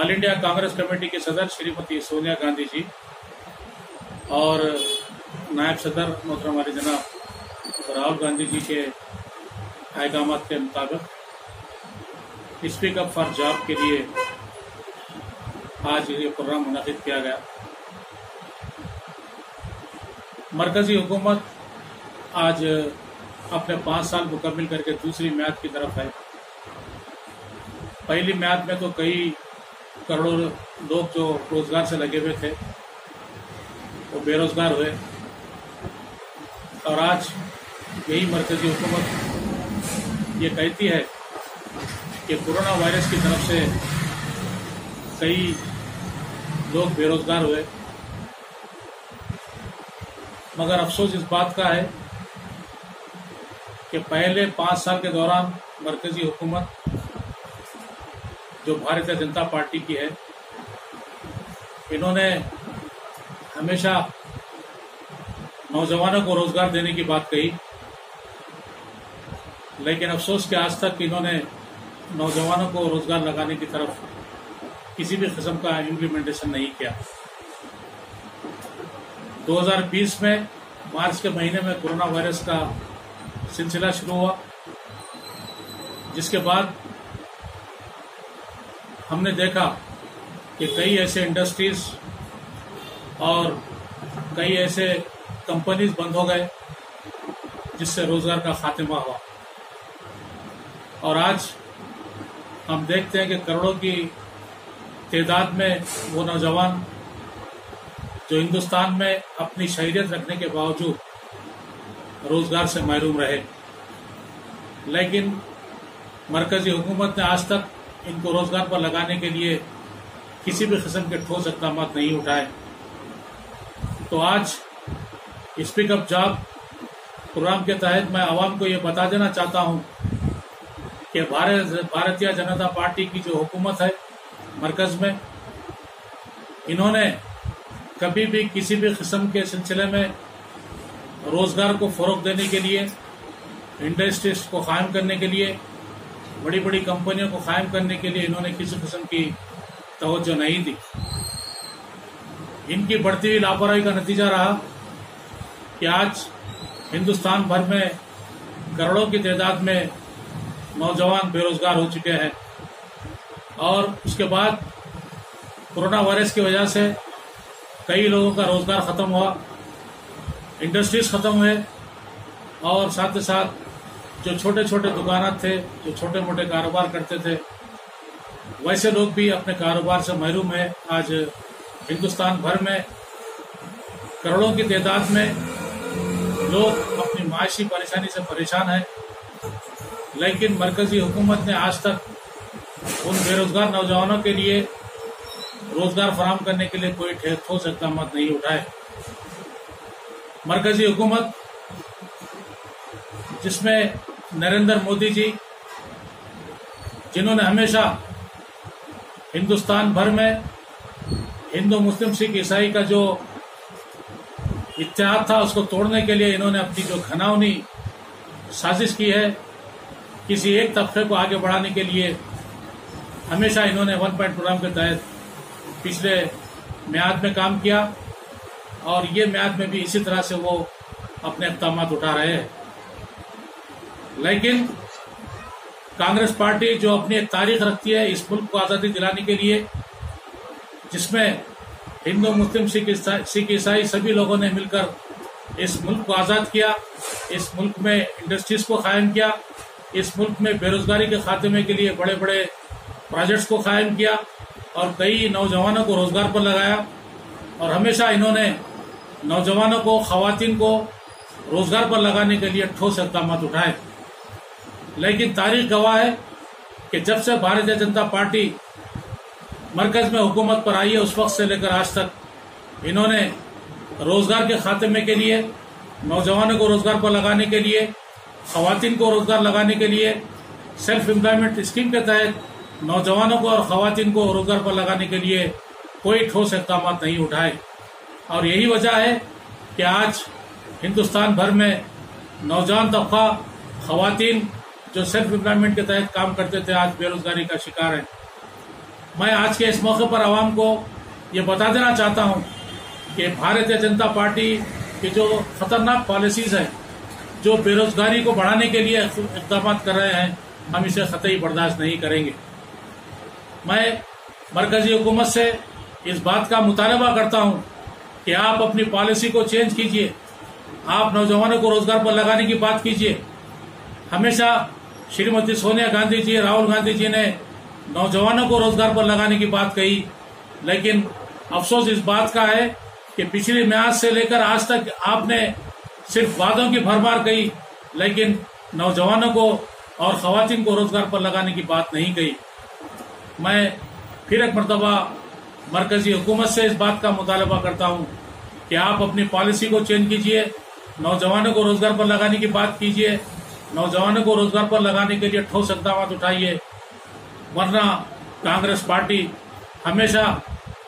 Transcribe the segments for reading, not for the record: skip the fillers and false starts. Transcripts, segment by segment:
All India Congress committee के सदर श्रीमती सोनिया गांधी जी और नायब सदर मोहतरम वाली जनाब राहुल गांधी जी के अहकामात के मुताबिक स्पीक अप फॉर जॉब के लिए आज ये प्रोग्राम मुनक़िद किया गया। मरकजी हुकूमत आज अपने 5 साल मुकम्मिल करके दूसरी म्याद की तरफ है। पहली म्याद में तो कई करोड़ों लोग जो रोजगार से लगे हुए थे वो बेरोजगार हुए और आज यही मरकजी हुकूमत ये कहती है कि कोरोना वायरस की तरफ से कई लोग बेरोजगार हुए, मगर अफसोस इस बात का है कि पहले 5 साल के दौरान मरकजी हुकूमत जो भारतीय जनता पार्टी की है, इन्होंने हमेशा नौजवानों को रोजगार देने की बात कही, लेकिन अफसोस कि आज तक इन्होंने नौजवानों को रोजगार लगाने की तरफ किसी भी किस्म का इम्प्लीमेंटेशन नहीं किया। 2020 में मार्च के महीने में कोरोना वायरस का सिलसिला शुरू हुआ, जिसके बाद हमने देखा कि कई ऐसे इंडस्ट्रीज और कई ऐसे कंपनीज बंद हो गए जिससे रोजगार का खात्मा हुआ। और आज हम देखते हैं कि करोड़ों की तादाद में वो नौजवान जो हिंदुस्तान में अपनी शहरियत रखने के बावजूद रोजगार से महरूम रहे, लेकिन मरकजी हुकूमत ने आज तक इनको रोजगार पर लगाने के लिए किसी भी किस्म के ठोस इक़दाम नहीं उठाए। तो आज स्पीक अप जॉब प्रोग्राम के तहत मैं आवाम को ये बता देना चाहता हूँ कि भारतीय जनता पार्टी की जो हुकूमत है मरकज में, इन्होंने कभी भी किसी भी किस्म के सिलसिले में रोजगार को फरोग देने के लिए, इंडस्ट्रीज को कायम करने के लिए, बड़ी बड़ी कंपनियों को कायम करने के लिए इन्होंने किसी किस्म की तवज्जो नहीं दी। इनकी बढ़ती हुई लापरवाही का नतीजा रहा कि आज हिंदुस्तान भर में करोड़ों की तादाद में नौजवान बेरोजगार हो चुके हैं और उसके बाद कोरोना वायरस की वजह से कई लोगों का रोजगार खत्म हुआ, इंडस्ट्रीज खत्म हुए और साथ ही साथ जो छोटे छोटे दुकानात थे, जो छोटे मोटे कारोबार करते थे, वैसे लोग भी अपने कारोबार से महरूम हैं। आज हिंदुस्तान भर में करोड़ों की तादाद में लोग अपनी माशी परेशानी से परेशान हैं, लेकिन मरकजी हुकूमत ने आज तक उन बेरोजगार नौजवानों के लिए रोजगार फराहम करने के लिए कोई ठोस इक़दाम नहीं उठाए। मरकजी हुकूमत जिसमें नरेंद्र मोदी जी, जिन्होंने हमेशा हिंदुस्तान भर में हिंदू मुस्लिम सिख ईसाई का जो इत्तेहाद था उसको तोड़ने के लिए इन्होंने अपनी जो घिनौनी साजिश की है, किसी एक तबके को आगे बढ़ाने के लिए हमेशा इन्होंने 1 पॉइंट प्रोग्राम के तहत पिछले म्याद में काम किया और ये म्याद में भी इसी तरह से वो अपने इक़दाम उठा रहे हैं। लेकिन कांग्रेस पार्टी जो अपनी एक तारीख रखती है इस मुल्क को आज़ादी दिलाने के लिए, जिसमें हिंदू मुस्लिम सिख ईसाई सभी लोगों ने मिलकर इस मुल्क को आज़ाद किया, इस मुल्क में इंडस्ट्रीज को कायम किया, इस मुल्क में बेरोजगारी के खात्मे के लिए बड़े बड़े प्रोजेक्ट्स को कायम किया और कई नौजवानों को रोजगार पर लगाया और हमेशा इन्होंने नौजवानों को, खवातीन को रोजगार पर लगाने के लिए ठोस इक़दाम उठाए। लेकिन तारीख गवाह है कि जब से भारतीय जनता पार्टी मरकज में हुकूमत पर आई है उस वक्त से लेकर आज तक इन्होंने रोजगार के खात्मे के लिए, नौजवानों को रोजगार पर लगाने के लिए, खवातीन को रोजगार लगाने के लिए, सेल्फ एम्प्लॉयमेंट स्कीम के तहत नौजवानों को और खवातीन को रोजगार पर लगाने के लिए कोई ठोस इक़दाम नहीं उठाए। और यही वजह है कि आज हिंदुस्तान भर में नौजवान तबका, खवातीन जो सेल्फ एम्प्लॉयमेंट के तहत काम करते थे, आज बेरोजगारी का शिकार है। मैं आज के इस मौके पर आवाम को ये बता देना चाहता हूँ कि भारतीय जनता पार्टी की जो खतरनाक पॉलिसीज है, जो बेरोजगारी को बढ़ाने के लिए इक़दाम कर रहे हैं, हम इसे कतई बर्दाश्त नहीं करेंगे। मैं मरकजी हुकूमत से इस बात का मुतालबा करता हूँ कि आप अपनी पॉलिसी को चेंज कीजिए, आप नौजवानों को रोजगार पर लगाने की बात कीजिए। हमेशा श्रीमती सोनिया गांधी जी, राहुल गांधी जी ने नौजवानों को रोजगार पर लगाने की बात कही, लेकिन अफसोस इस बात का है कि पिछली म्याद से लेकर आज तक आपने सिर्फ वादों की भरमार कही, लेकिन नौजवानों को और खवातीन को रोजगार पर लगाने की बात नहीं कही। मैं फिर एक मरतबा मरकजी हुकूमत से इस बात का मुतालबा करता हूँ कि आप अपनी पॉलिसी को चेंज कीजिए, नौजवानों को रोजगार पर लगाने की बात कीजिए, नौजवानों को रोजगार पर लगाने के लिए ठोस इक़दाम उठाइए, वरना कांग्रेस पार्टी हमेशा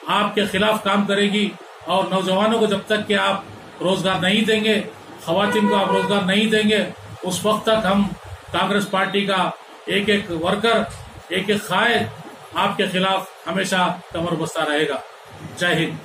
आपके खिलाफ काम करेगी और नौजवानों को जब तक कि आप रोजगार नहीं देंगे, खवातीन को आप रोजगार नहीं देंगे, उस वक्त तक हम कांग्रेस पार्टी का एक एक वर्कर, एक एक कायद आपके खिलाफ हमेशा कमर बस्ता रहेगा। जय हिंद।